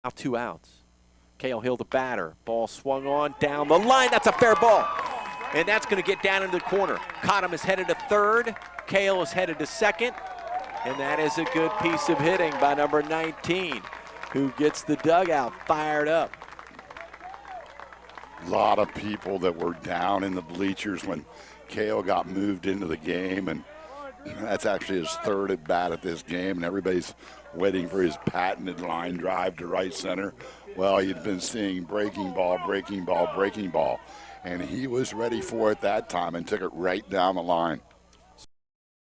Now 2 outs. Kail-Hill, the batter. Ball swung on down the line. That's a fair ball. And that's going to get down into the corner. Cottom is headed to third. Kail is headed to second. And that is a good piece of hitting by number 19, who gets the dugout fired up. A lot of people that were down in the bleachers when Kail got moved into the game, and that's actually his third at bat at this game, and everybody's waiting for his patented line drive to right center. Well, he'd been seeing breaking ball, breaking ball, breaking ball, and he was ready for it that time and took it right down the line.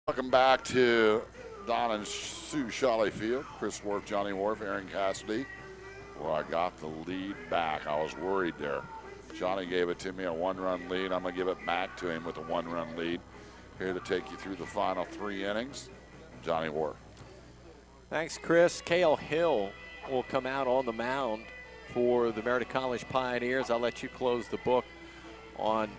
Welcome back to Don and Sue Shawley Field. Chris Wharf, Johnny Wharf, Aaron Cassidy. Well, I got the lead back. I was worried there. Johnny gave it to me, a 1-run lead. I'm going to give it back to him with a 1-run lead. Here to take you through the final 3 innings, Johnny Wharf. Thanks, Chris. Kail-Hill will come out on the mound for the Merida College Pioneers. I'll let you close the book on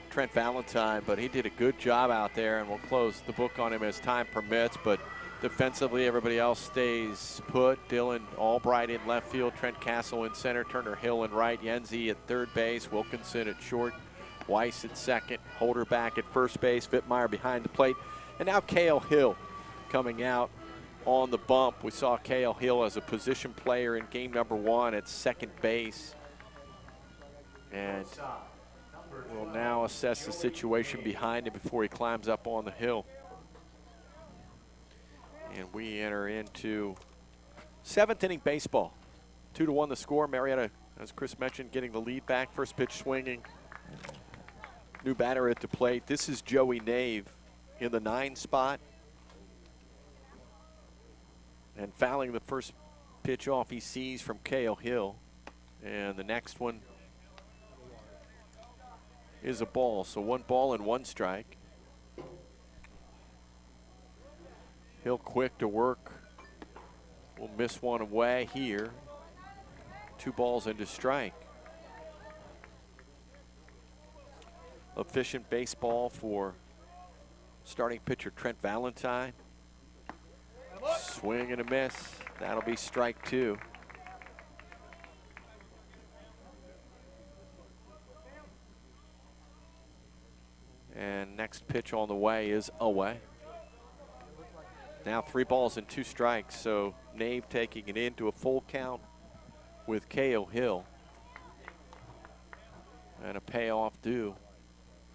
Trent Valentine, but he did a good job out there, and we'll close the book on him as time permits. But defensively, everybody else stays put. Dylan Albright in left field, Trent Castle in center, Turner Hill in right, Yenzi at third base, Wilkinson at short, Weiss at second, Holder back at first base, Vittmeyer behind the plate. And now Kail-Hill coming out on the bump. We saw Kail-Hill as a position player in game number 1 at second base. And we'll now assess the situation behind him before he climbs up on the hill. And we enter into 7th inning baseball. 2-1 the score. Marietta, as Chris mentioned, getting the lead back. First pitch swinging. New batter at the plate. This is Joey Nave in the 9 spot. And fouling the first pitch off he sees from Kail-Hill. And the next one is a ball. So 1 ball and 1 strike. Hill quick to work. Will miss one away here. 2 balls into strike. Efficient baseball for starting pitcher Trent Valentine. Swing and a miss. That'll be strike 2. And next pitch on the way is away. Now 3 balls and 2 strikes, so Nave taking it into a full count with Kail-Hill. And a payoff due.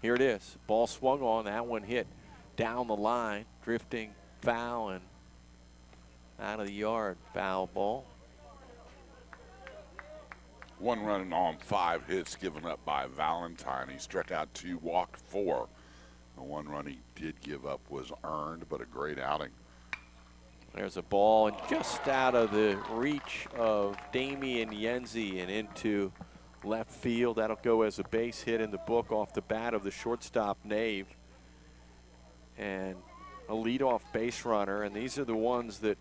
Here it is. Ball swung on. That one hit down the line, drifting foul and out of the yard. Foul ball. 1 run on 5 hits given up by Valentine. He struck out 2, walked 4. The 1 run he did give up was earned, but a great outing. There's a ball and just out of the reach of Damian Yenzi and into left field. That'll go as a base hit in the book off the bat of the shortstop Nave. And a leadoff base runner, and these are the ones that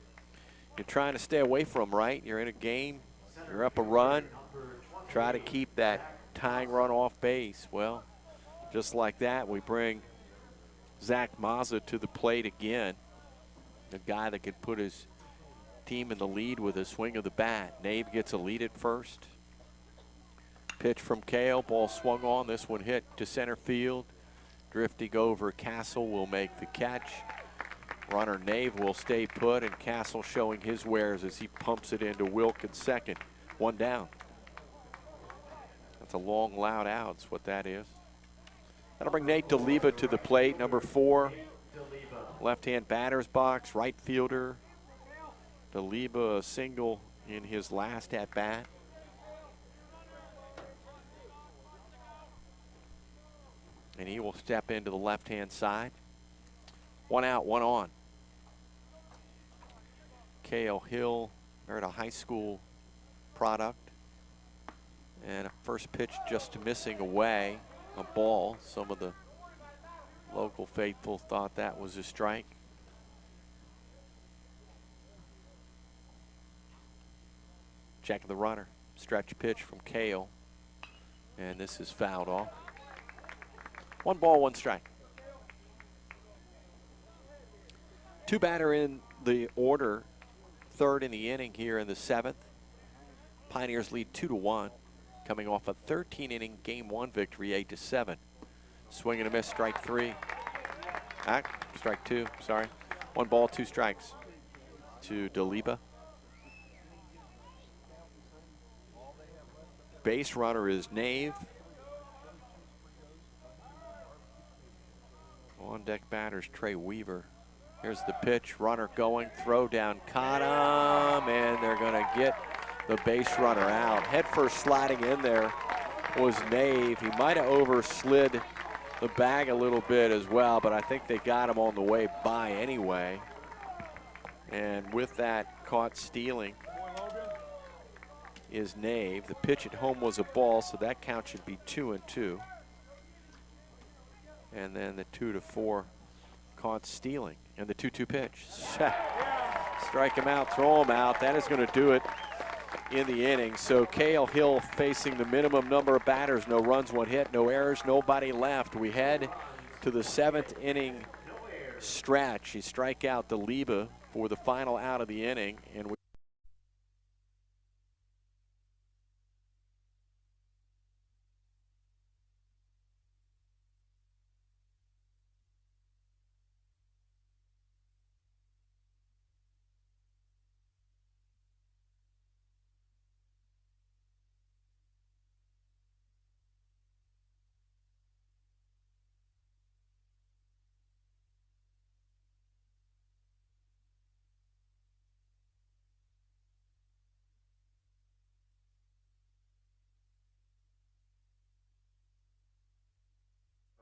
you're trying to stay away from, right? You're in a game, you're up a run, try to keep that tying run off base. Well, just like that, we bring Zach Mazza to the plate again. A guy that could put his team in the lead with a swing of the bat. Nave gets a lead at first. Pitch from Kail, ball swung on. This one hit to center field. Drifting over, Castle will make the catch. Runner Nave will stay put, and Castle showing his wares as he pumps it into Wilk at second. 1 down. That's a long, loud out, is what that is. That'll bring Nate DeLiva to the plate, number 4. Left-hand batter's box, right fielder. DeLiva a single in his last at-bat. And he will step into the left-hand side. 1 out, 1 on. Kail-Hill, Merida High School product. And a first pitch just missing away, a ball. Some of the local faithful thought that was a strike. Check the runner. Stretch pitch from Kail. And this is fouled off. 1 ball, 1 strike. 2 batter in the order, 3rd in the inning here in the 7th. Pioneers lead 2-1, coming off a 13-inning Game 1 victory, 8-7. Swing and a miss, strike 3. Strike 2, sorry. 1 ball, 2 strikes to Daliba. Base runner is Nave. On deck batter's Trey Weaver. Here's the pitch, runner going, throw down, caught him, and they're gonna get the base runner out. Head first sliding in there was Nave. He might have overslid the bag a little bit as well, but I think they got him on the way by anyway. And with that, caught stealing is Nave. The pitch at home was a ball, so that count should be 2-2. And then the 2-4 caught stealing, and the 2-2 pitch. Strike him out, throw him out. That is going to do it in the inning. So Cale Hill facing the minimum number of batters. No runs, 1 hit, no errors, nobody left. We head to the 7th inning stretch. He strike out Daliba for the final out of the inning, and we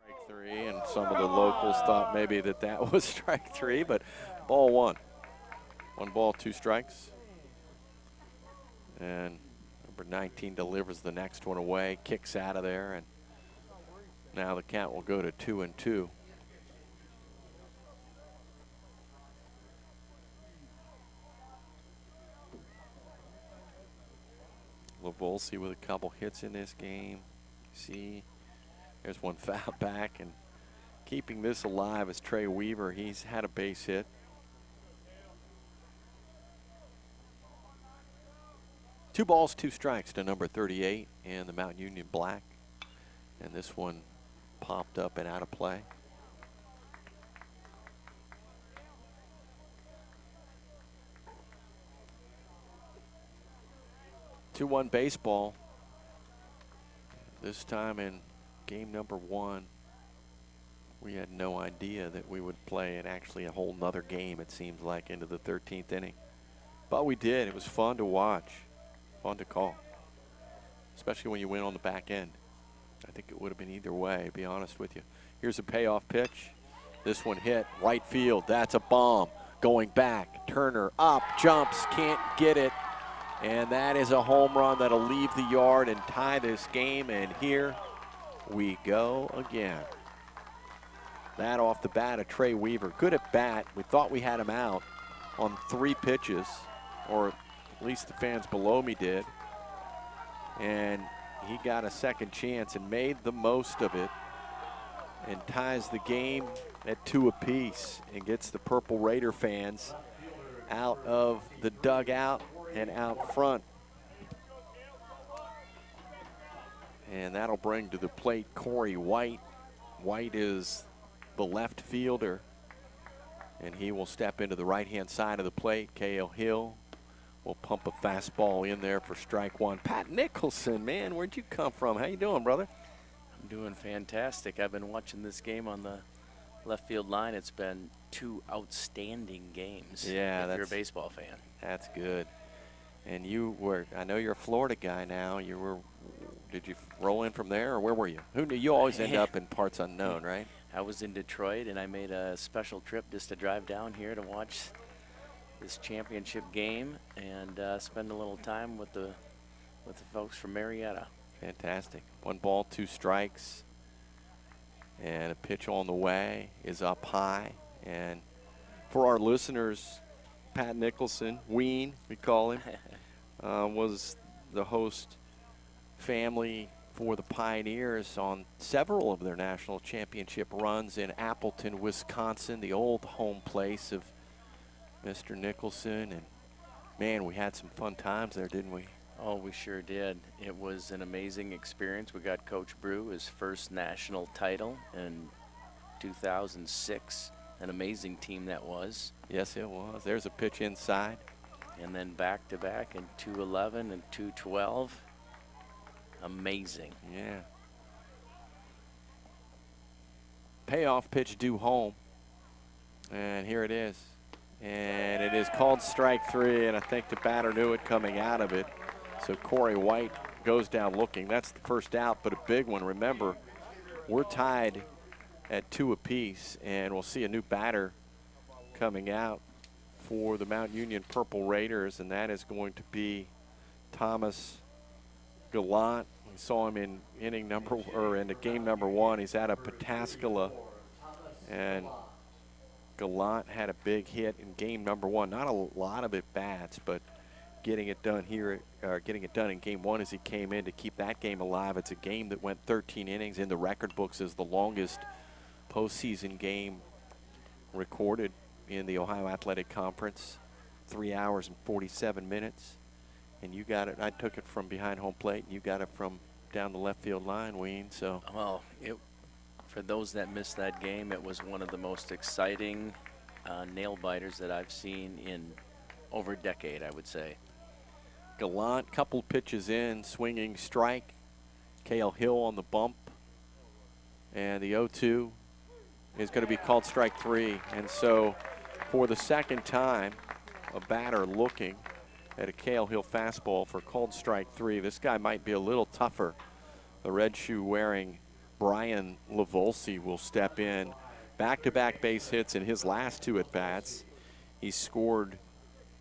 strike 3, and some of the locals thought maybe that was strike 3, but ball 1. 1 ball, 2 strikes. And number 19 delivers the next one away, kicks out of there, and now the count will go to 2-2. Lavolsi with a couple hits in this game. See, there's one foul back, and keeping this alive is Trey Weaver. He's had a base hit. Two balls, 2 strikes to number 38 and the Mount Union Black. And this one popped up and out of play. Two-one baseball. This time in game number 1, we had no idea that we would play in actually a whole nother game, it seems like, into the 13th inning. But we did. It was fun to watch, fun to call, especially when you win on the back end. I think it would have been either way, to be honest with you. Here's a payoff pitch. This one hit right field. That's a bomb. Going back, Turner up, jumps, can't get it. And that is a home run that'll leave the yard and tie this game. And here we go again. That off the bat of Trey Weaver. Good at bat. We thought we had him out on 3 pitches, or at least the fans below me did. And he got a second chance and made the most of it and ties the game at 2 apiece and gets the Purple Raider fans out of the dugout and out front. And that'll bring to the plate Corey White. White is the left fielder, and he will step into the right-hand side of the plate. Cale Hill will pump a fastball in there for strike 1. Pat Nicholson, man, where'd you come from? How you doing, brother? I'm doing fantastic. I've been watching this game on the left field line. It's been 2 outstanding games. Yeah, if you're a baseball fan. That's good. And you were, I know you're a Florida guy now. You were, did you roll in from there, or where were you? Who knew? You always end up in parts unknown, right? I was in Detroit, and I made a special trip just to drive down here to watch this championship game and spend a little time with the folks from Marietta. Fantastic. 1 ball, 2 strikes, and a pitch on the way is up high. And for our listeners, Pat Nicholson, Ween, we call him, was the host family for the Pioneers on several of their national championship runs in Appleton, Wisconsin, the old home place of Mr. Nicholson. And man, we had some fun times there, didn't we? Oh, we sure did. It was an amazing experience. We got Coach Brew his first national title in 2006. An amazing team that was. Yes, it was. There's a pitch inside. And then back to back in 211 and 212. Amazing. Yeah. Payoff pitch due home. And here it is. And it is called strike 3, and I think the batter knew it coming out of it. So Corey White goes down looking. That's the first out, but a big one. Remember, we're tied at 2 apiece, and we'll see a new batter coming out for the Mount Union Purple Raiders, and that is going to be Thomas Gallant. We saw him in in the game number 1. He's out of Pataskala, and Gallant had a big hit in game number 1. Not a lot of at bats, but getting it done here, getting it done in game 1 as he came in to keep that game alive. It's a game that went 13 innings in the record books as the longest postseason game recorded in the Ohio Athletic Conference. 3 hours and 47 minutes. And you got it. I took it from behind home plate, and you got it from down the left field line, Ween. So, well, for those that missed that game, it was one of the most exciting nail biters that I've seen in over a decade, I would say. Gallant, couple pitches in, swinging strike. Cale Hill on the bump. And the 0-2 is going to be called strike 3. And so for the second time, a batter looking at a Cale Hill fastball for called strike 3. This guy might be a little tougher. The red shoe wearing Brian Lavolsi will step in. Back-to-back base hits in his last 2 at-bats. He scored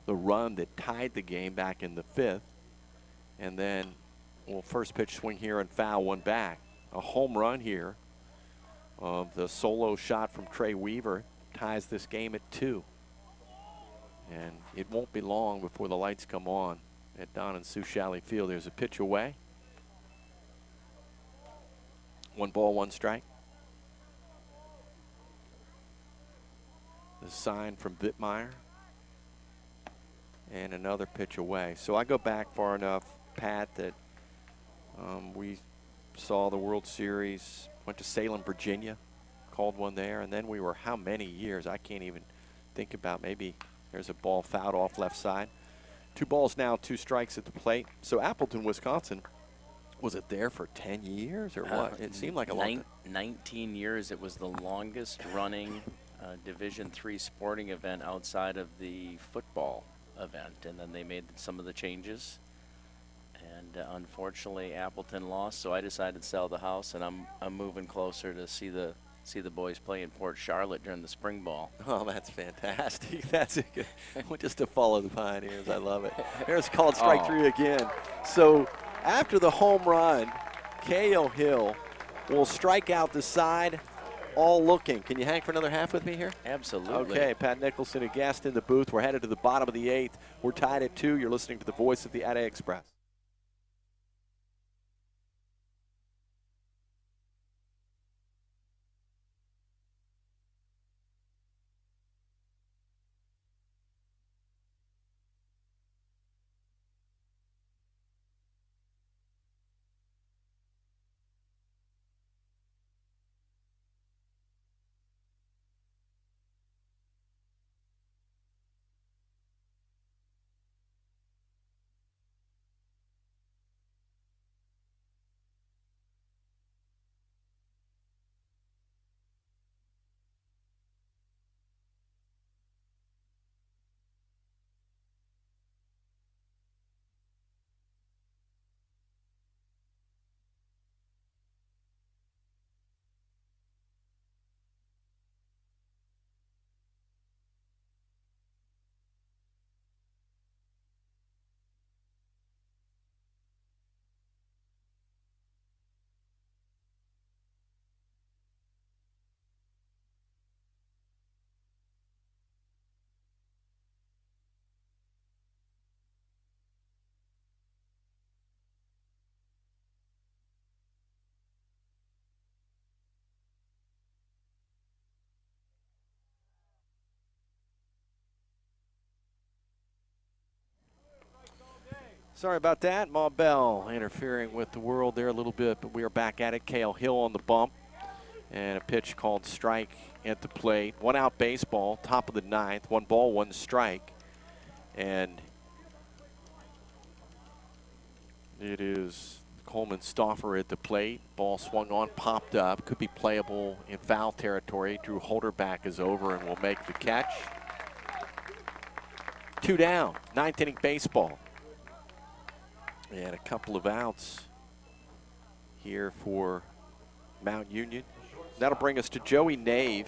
the run that tied the game back in the 5th. And then, well, first pitch swing here and foul, one back. A home run here of the solo shot from Trey Weaver ties this game at 2. And it won't be long before the lights come on at Don and Sue Shalley Field. There's a pitch away. 1 ball, 1 strike. The sign from Vittmeyer. And another pitch away. So I go back far enough, Pat, that we saw the World Series, went to Salem, Virginia, called one there, and then we were how many years? I can't even think about. Maybe there's a ball fouled off left side. 2 balls now, 2 strikes at the plate. So Appleton, Wisconsin, was it there for 10 years or what? It seemed like a long time. 19 years. It was the longest running Division III sporting event outside of the football event, and then they made some of the changes, and unfortunately Appleton lost, so I decided to sell the house, and I'm moving closer to see the boys play in Port Charlotte during the spring ball. Oh, that's fantastic. That's a good just to follow the Pioneers. I love it. Here's called strike 3 again. So after the home run, Cale Hill will strike out the side. All looking. Can you hang for another half with me here? Absolutely. Okay, Pat Nicholson, a guest in the booth. We're headed to the bottom of the 8th. We're tied at 2. You're listening to the voice of the Ada Express. Sorry about that. Ma Bell interfering with the world there a little bit, but we are back at it. Cale Hill on the bump. And a pitch called strike at the plate. 1 out baseball, top of the 9th. 1 ball, 1 strike. And it is Coleman Stauffer at the plate. Ball swung on, popped up. Could be playable in foul territory. Drew Holderback is over and will make the catch. 2 down, 9th inning baseball. And a couple of outs here for Mount Union. That'll bring us to Joey Nave.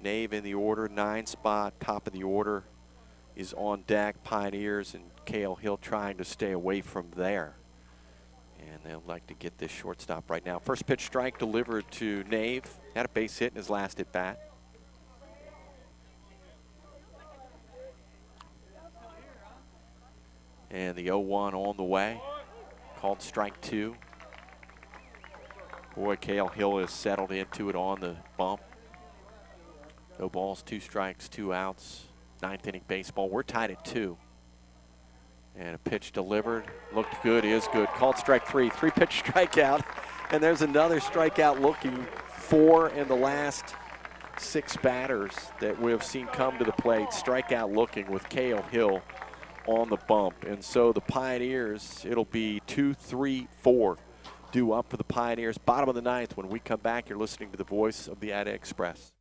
Nave in the order, 9 spot, top of the order is on deck. Pioneers and Cale Hill trying to stay away from there. And they'll like to get this shortstop right now. First pitch strike delivered to Nave. Had a base hit in his last at bat. And the 0-1 on the way. Called strike 2. Boy, Cale Hill has settled into it on the bump. No balls, 2 strikes, 2 outs. 9th inning baseball. We're tied at 2. And a pitch delivered. Looked good, is good. Called strike 3. 3-pitch strikeout. And there's another strikeout looking. 4 in the last 6 batters that we have seen come to the plate. Strikeout looking with Cale Hill on the bump. And so the Pioneers, it'll be 2-3-4 due up for the Pioneers. Bottom of the 9th. When we come back, you're listening to the voice of the Ada Express.